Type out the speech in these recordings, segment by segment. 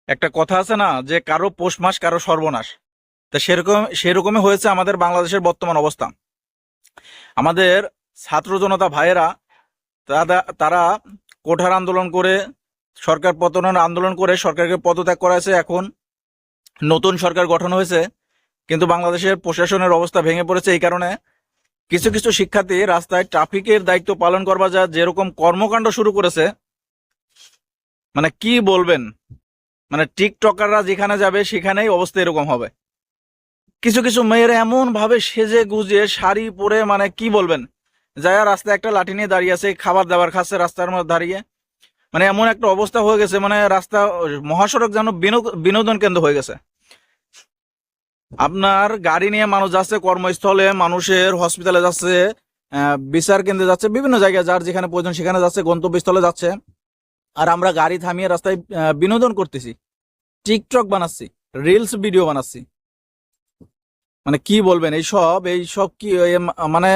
একটা কথা আছে না যে কারো পৌষ মাস কারো সর্বনাশ। তা সেরকমই হয়েছে আমাদের বাংলাদেশের বর্তমান অবস্থা। আমাদের ছাত্র জনতা ভাইয়েরা তারা কোঠার আন্দোলন করে, সরকার পতনের আন্দোলন করে সরকারকে পদত্যাগ করাছে। এখন নতুন সরকার গঠন হয়েছে, কিন্তু বাংলাদেশের প্রশাসনের অবস্থা ভেঙে পড়েছে। এই কারণে কিছু কিছু শিক্ষার্থী রাস্তায় ট্রাফিকের দায়িত্ব পালন করবার যা যেরকম কর্মকাণ্ড শুরু করেছে, মানে কি বলবেন। মানে টিকটকাররা যেখানে যাবে সেখানেই অবস্থা এরকম হবে। কিছু কিছু মেয়েরা এমন ভাবে সেজে গুজে শাড়ি পরে, মানে কি বলবেন, যায়া রাস্তায় একটা লাঠি নিয়ে দাঁড়িয়ে আছে, খাবার দাবার খাচ্ছে রাস্তার মধ্যে দাঁড়িয়ে। মানে এমন একটা অবস্থা হয়ে গেছে, মানে রাস্তা মহাসড়ক যেন বিনোদন কেন্দ্র হয়ে গেছে। আপনার গাড়ি নিয়ে মানুষ যাচ্ছে কর্মস্থলে, মানুষের হসপিটালে যাচ্ছে, বিচার কেন্দ্রে যাচ্ছে, বিভিন্ন জায়গায় যার যেখানে প্রয়োজন সেখানে যাচ্ছে, গন্তব্যস্থলে যাচ্ছে। আর আমরা গাড়ি থামিয়ে রাস্তায় বিনোদন করতেছি, টিকটক বানাচ্ছি, রিলস ভিডিও বানাচ্ছি। মানে কি বলবেন, এইসব কি মানে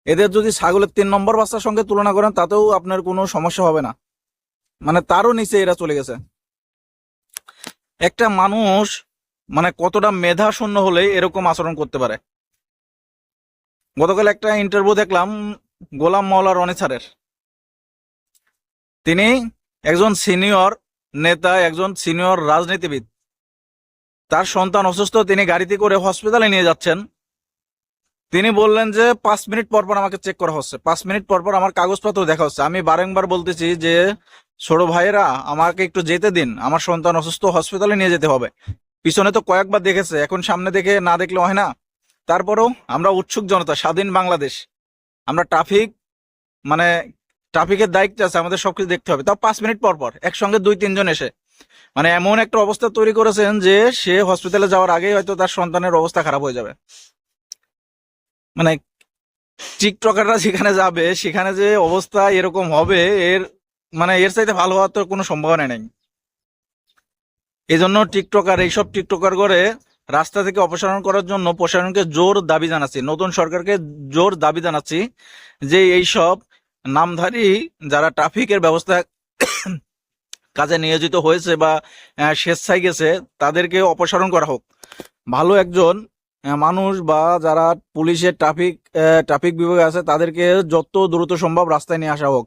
এদের যদি ছাগলের 3 নম্বর বাচ্চার সঙ্গে তুলনা করেন তাতেও আপনার কোনো সমস্যা হবে না। মানে তারও নিচে এরা চলে গেছে। একটা মানুষ মানে কতটা মেধা শূন্য হলে এরকম আচরণ করতে পারে। গতকাল একটা ইন্টারভিউ দেখলাম গোলাম মাওলা রনি স্যারের। তিনি একজন সিনিয়র নেতা, একজন সিনিয়র রাজনীতিবিদ। তার সন্তান অসুস্থ, তিনি গাড়িতে করে হসপিটালে নিয়ে যাচ্ছেন। তিনি বললেন যে 5 মিনিট পর পর আমাকে চেক করা হচ্ছে, 5 মিনিট পর পর আমার কাগজপত্র দেখা হচ্ছে। আমি বারংবার বলতেছি যে ছোট ভাইয়েরা আমাকে একটু যেতে দিন, আমার সন্তান অসুস্থ, হসপিটালে নিয়ে যেতে হবে। পিছনে তো কয়েকবার দেখেছে, এখন সামনে দেখে না দেখলে হয় না। তারপরেও আমরা উৎসুক জনতা, স্বাধীন বাংলাদেশ, আমরা মানে ট্রাফিকের দায়িত্ব আছে, আমাদের সবকিছু দেখতে হবে। তাও 5 মিনিট পর পর একসঙ্গে 2-3 জন এসে মানে এমন একটা অবস্থা তৈরি করেছেন যে সে হসপিটালে যাওয়ার আগেই হয়তো তার সন্তানের অবস্থা খারাপ হয়ে যাবে। মানে টিকটকাররা যেখানে যাবে সেখানে যে অবস্থা এরকম হবে, এর চাইতে ভালো হওয়ার তো কোনো সম্ভাবনা নেই। এই জন্য এইসব টিকটকার করে রাস্তা থেকে অপসারণ করার জন্য প্রশাসনকে জোর দাবি জানাচ্ছি, নতুন সরকারকে জোর দাবি জানাচ্ছি যে এইসব নামধারী যারা ট্রাফিকের ব্যবস্থা কাজে নিয়োজিত হয়েছে বা স্বেচ্ছায় গেছে তাদেরকে অপসারণ করা হোক। ভালো একজন মানুষ বা যারা পুলিশের ট্রাফিক বিভাগে আছে তাদেরকে যত দ্রুত সম্ভব রাস্তায় নিয়ে আসা হোক।